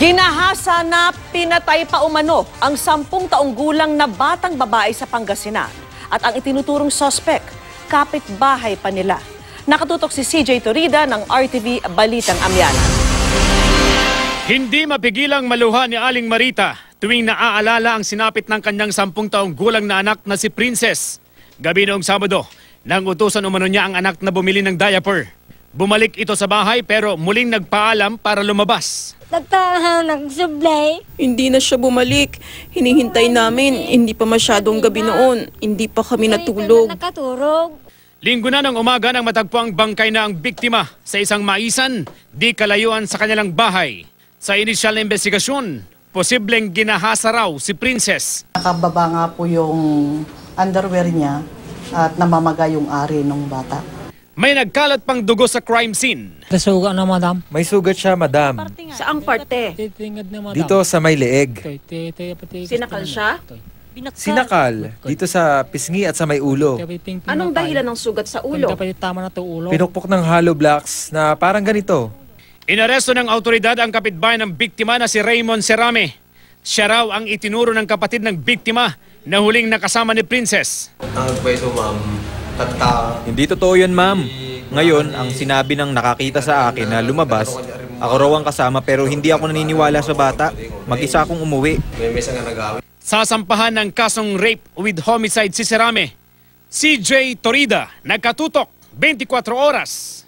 Ginahasa na pinatay pa umano ang 10 taong gulang na batang babae sa Pangasinan. At ang itinuturong suspect, kapitbahay pa nila. Nakatutok si CJ Torida ng RTV Balitang Amyanan. Hindi mapigilang maluha ni Aling Marita tuwing naaalala ang sinapit ng kanyang 10 taong gulang na anak na si Princess. Gabi noong Sabado, nang utusan umano niya ang anak na bumili ng diaper. Bumalik ito sa bahay pero muling nagpaalam para lumabas. Nagtahan ng sublay. Hindi na siya bumalik. Hinihintay namin. Hindi pa masyadong gabi noon. Hindi pa kami natulog. Nakaturog. Linggo na ng umaga nang matagpuang bangkay na ang biktima sa isang maisan, di kalayuan sa kanilang bahay. Sa inisyal na investigasyon, posibleng ginahasa raw si Princess. Nakababa nga po yung underwear niya at namamaga yung ari ng bata. May nagkalat pang dugo sa crime scene. Nasuga na, madam. May sugat siya, madam. Saang parte? Titingad na, madam. Dito sa may leeg. Sinakal siya? Sinakal. Dito sa pisngi at sa may ulo. Anong dahilan ng sugat sa ulo? Pinukpok ng hollow blocks na parang ganito. Inaresto ng autoridad ang kapitbahay ng biktima na si Raymond Serame. Siya raw ang itinuro ng kapatid ng biktima na huling nakasama ni Princess. Ang kwento, ma'am, Hindi totoo yun, ma'am. Ngayon, ang sinabi ng nakakita sa akin na lumabas, ako raw ang kasama pero hindi ako naniniwala sa bata. Mag-isa akong umuwi. may mesa nga nag-awit. Sasampahan ng kasong rape with homicide si Serame. CJ Torida, nagkatutok, 24 oras.